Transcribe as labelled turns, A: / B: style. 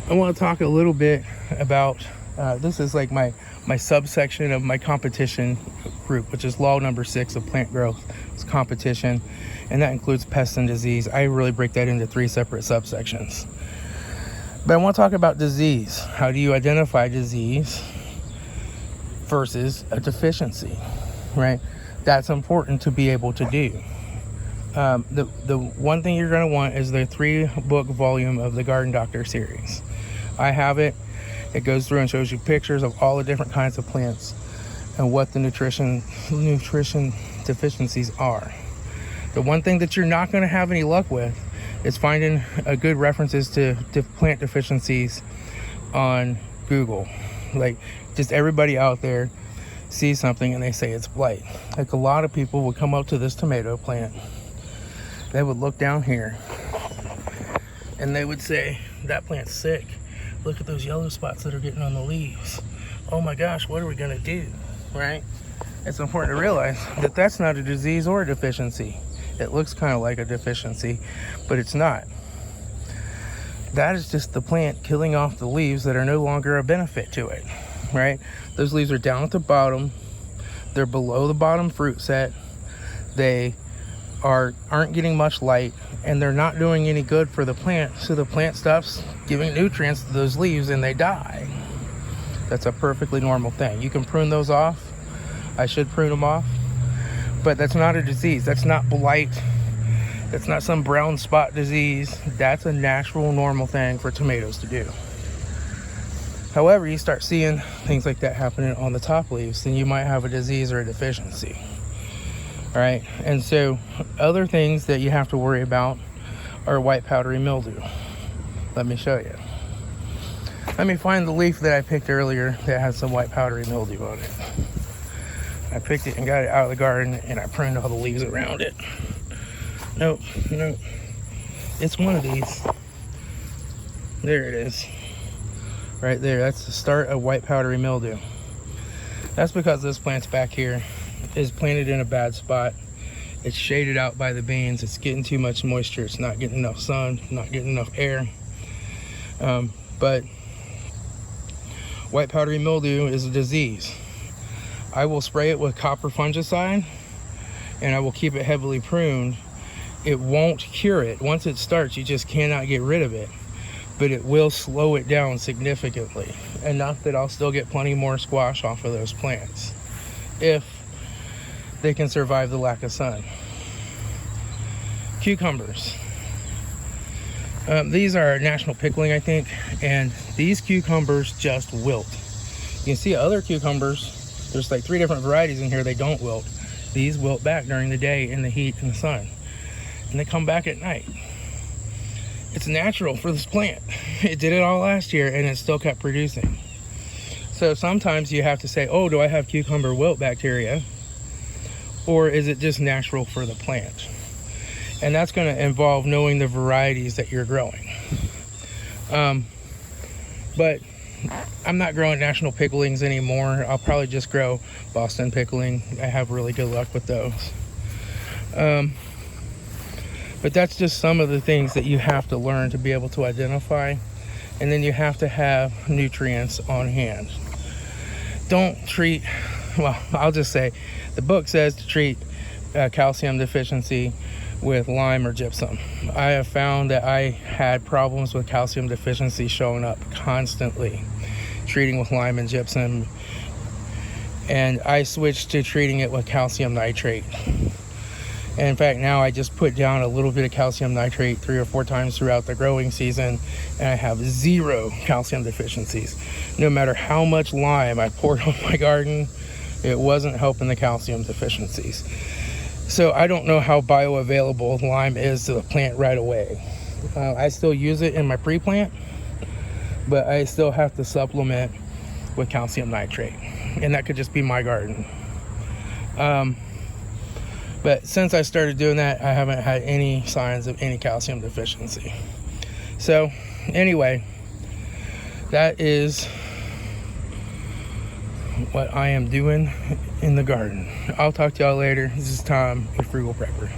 A: I want to talk a little bit about, this is like my subsection of my competition group, which is law number 6 of plant growth. It's competition, and that includes pests and disease. I really break that into 3 separate subsections. But I want to talk about disease. How do you identify disease versus a deficiency, right? That's important to be able to do. The one thing you're going to want is the 3-book volume of the Garden Doctor series. I have it. It goes through and shows you pictures of all the different kinds of plants and what the nutrition deficiencies are. The one thing that you're not going to have any luck with is finding a good references to plant deficiencies on Google. Like, just everybody out there sees something and they say it's blight. Like, a lot of people would come up to this tomato plant. They would look down here and they would say, that plant's sick. Look at those yellow spots that are getting on the leaves. Oh my gosh, what are we gonna do, right? It's important to realize that that's not a disease or a deficiency. It looks kind of like a deficiency, but it's not. That is just the plant killing off the leaves that are no longer a benefit to it, right? Those leaves are down at the bottom. They're below the bottom fruit set. They aren't getting much light, and they're not doing any good for the plant, so the plant stops giving nutrients to those leaves and they die. That's a perfectly normal thing. You can prune those off. I should prune them off, but that's not a disease. That's not blight. That's not some brown spot disease. That's a natural, normal thing for tomatoes to do. However, you start seeing things like that happening on the top leaves, then you might have a disease or a deficiency. Right, and so other things that you have to worry about are white powdery mildew. Let me show you. Let me find the leaf that I picked earlier that had some white powdery mildew on it. I picked it and got it out of the garden, and I pruned all the leaves around it. Nope, it's one of these. There it is, right there. That's the start of white powdery mildew. That's because this plant's back here is planted in a bad spot. It's shaded out by the beans. It's getting too much moisture. It's not getting enough sun, not getting enough air. But white powdery mildew is a disease. I will spray it with copper fungicide, and I will keep it heavily pruned. It won't cure it. Once it starts, you just cannot get rid of it, but it will slow it down significantly, enough that I'll still get plenty more squash off of those plants if they can survive the lack of sun. Cucumbers. These are national pickling, I think, and these cucumbers just wilt. You can see other cucumbers, there's like 3 different varieties in here, they don't wilt. These wilt back during the day in the heat and the sun, and they come back at night. It's natural for this plant. It did it all last year and it still kept producing. So sometimes you have to say, oh, do I have cucumber wilt bacteria? Or is it just natural for the plant? And that's going to involve knowing the varieties that you're growing. But I'm not growing national picklings anymore. I'll probably just grow Boston pickling. I have really good luck with those. But that's just some of the things that you have to learn to be able to identify. And then you have to have nutrients on hand. Don't treat, well, I'll just say, the book says to treat calcium deficiency with lime or gypsum. I have found that I had problems with calcium deficiency showing up constantly, treating with lime and gypsum, and I switched to treating it with calcium nitrate. And in fact, now I just put down a little bit of calcium nitrate 3 or 4 times throughout the growing season, and I have 0 calcium deficiencies. No matter how much lime I poured on my garden, it wasn't helping the calcium deficiencies. So I don't know how bioavailable lime is to the plant right away. I still use it in my pre-plant, but I still have to supplement with calcium nitrate, and that could just be my garden. But since I started doing that, I haven't had any signs of any calcium deficiency. So anyway, that is what I am doing in the garden. I'll talk to y'all later. This is Tom, your Frugal Prepper.